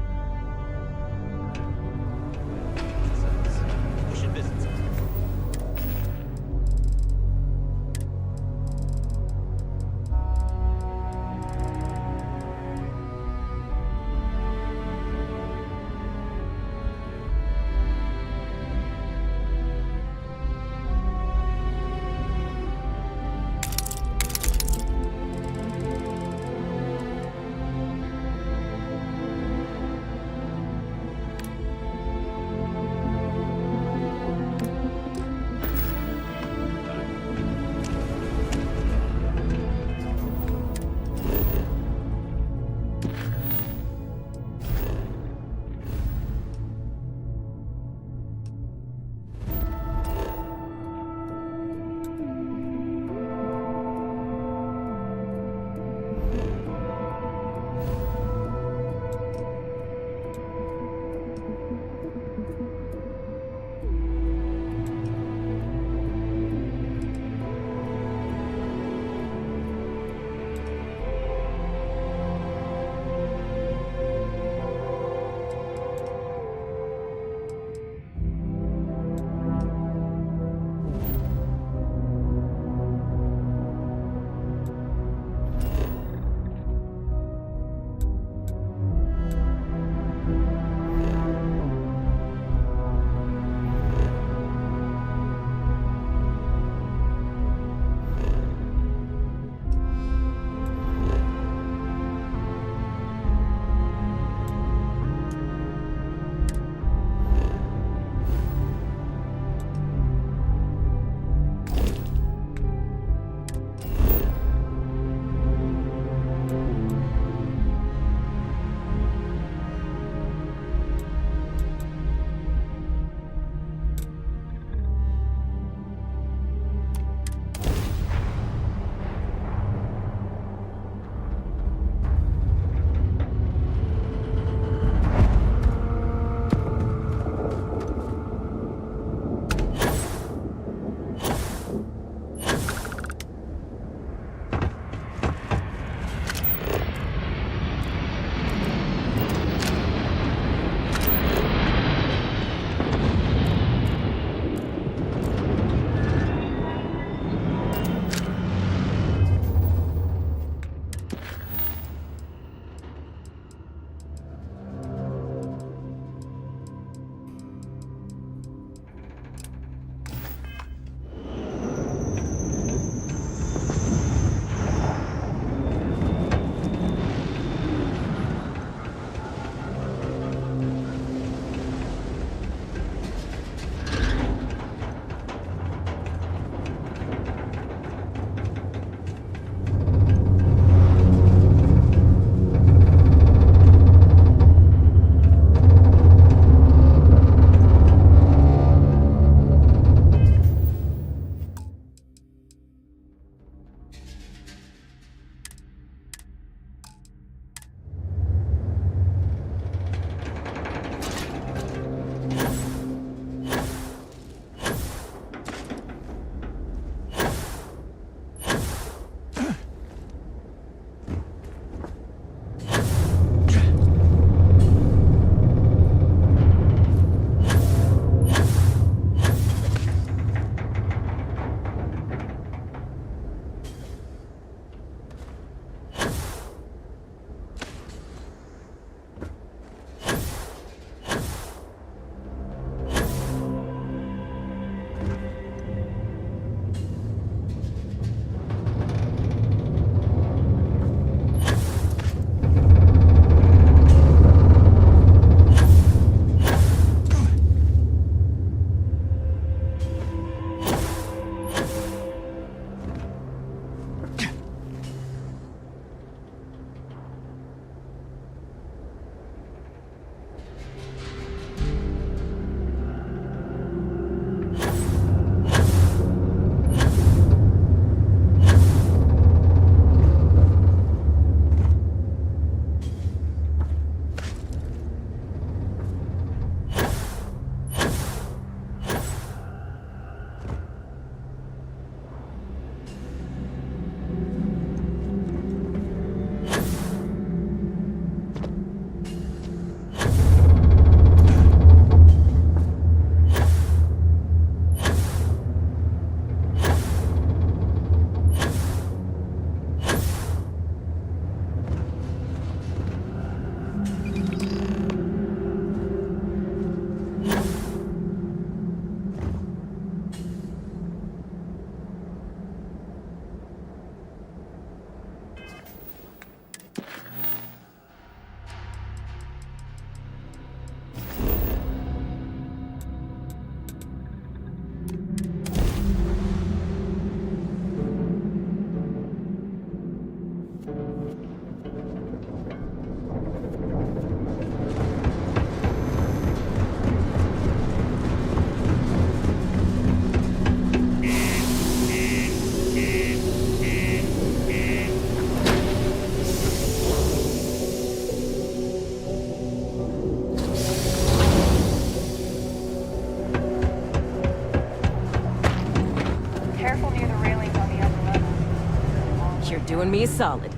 S19: doing me a solid.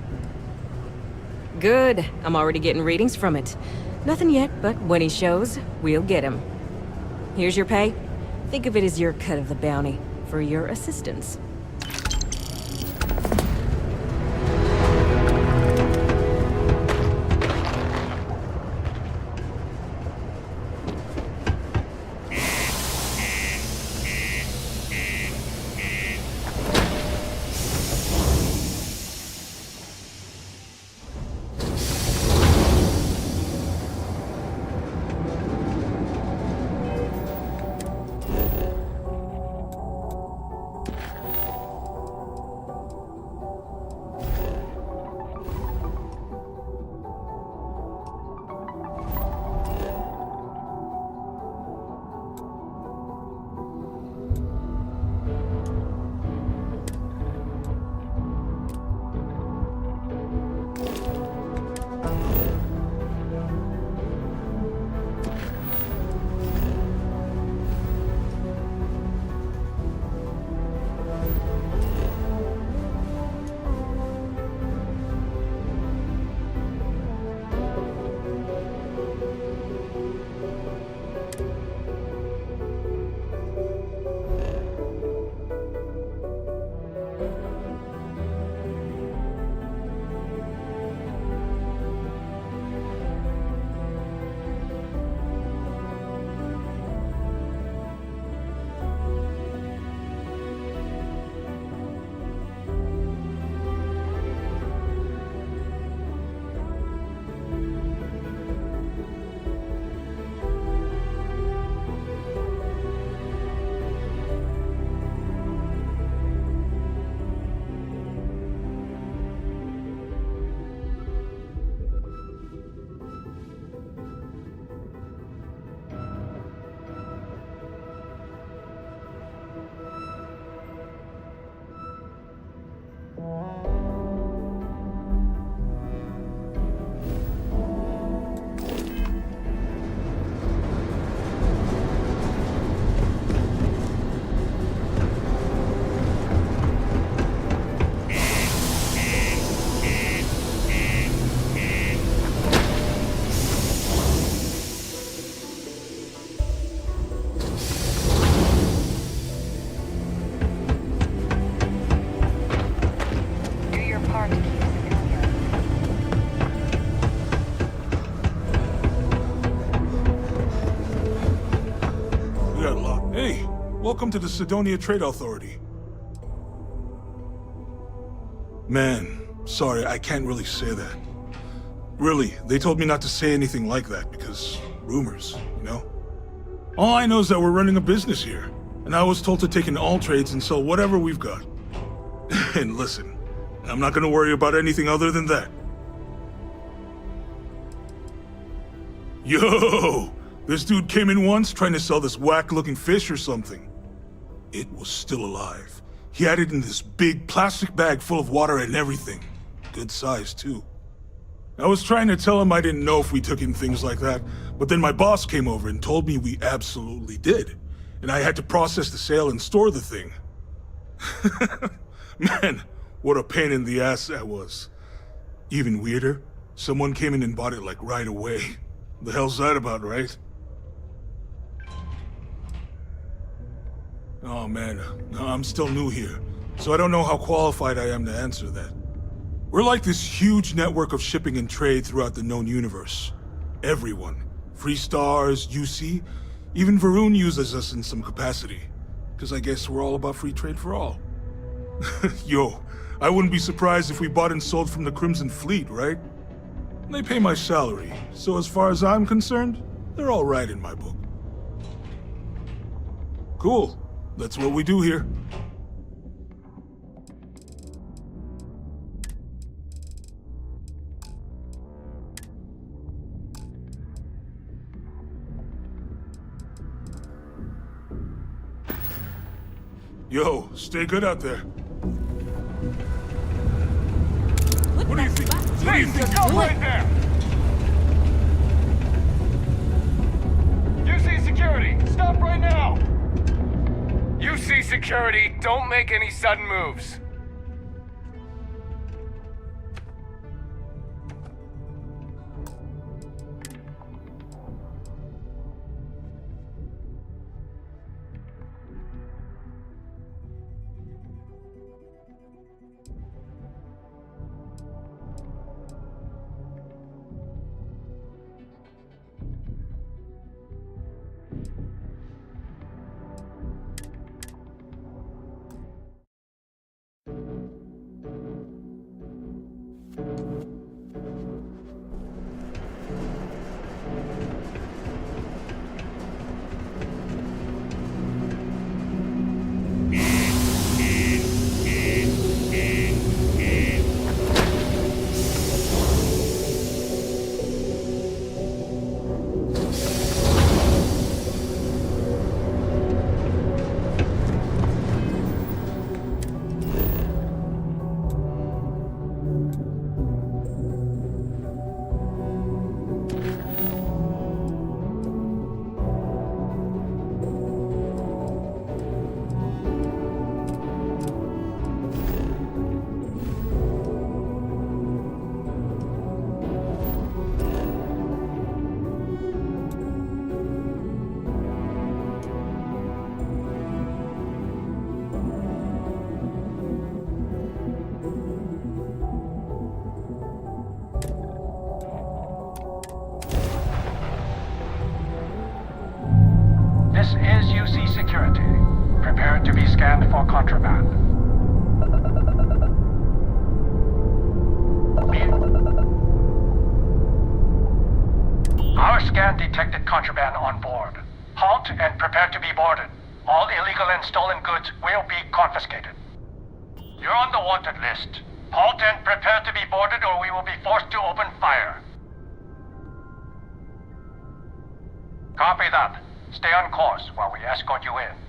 S19: Good. I'm already getting readings from it. Nothing yet, but when he shows, we'll get him. Here's your pay. Think of it as your cut of the bounty for your assistance.
S16: Welcome to the Sidonia Trade Authority. Man, sorry, I can't really say that. Really, they told me not to say anything like that because rumors, you know? All I know is that we're running a business here, and I was told to take in all trades and sell whatever we've got. And listen, I'm not gonna worry about anything other than that. Yo! This dude came in once trying to sell this whack-looking fish or something. It was still alive. He had it in this big plastic bag full of water and everything. Good size, too. I was trying to tell him I didn't know if we took in things like that, but then my boss came over and told me we absolutely did. And I had to process the sale and store the thing. Man, what a pain in the ass that was. Even weirder, someone came in and bought it like right away. The hell's that about, right? Oh man, I'm still new here, so I don't know how qualified I am to answer that. We're like this huge network of shipping and trade throughout the known universe. Everyone. Free Stars, UC, even Varun uses us in some capacity. Because I guess we're all about free trade for all. Yo, I wouldn't be surprised if we bought and sold from the Crimson Fleet, right? They pay my salary, so as far as I'm concerned, they're all right in my book. Cool. That's what we do here. Yo, stay good out there. What do you think?
S14: Please, go right there! UC security, stop right now! UC security, don't make any sudden moves.
S8: This is UC Security. Prepare to be scanned for contraband. Our scan detected contraband on board. Halt and prepare to be boarded. All illegal and stolen goods will be confiscated. You're on the wanted list. Halt and prepare to be boarded or we will be forced to open fire. Copy that. Stay on course while we escort you in.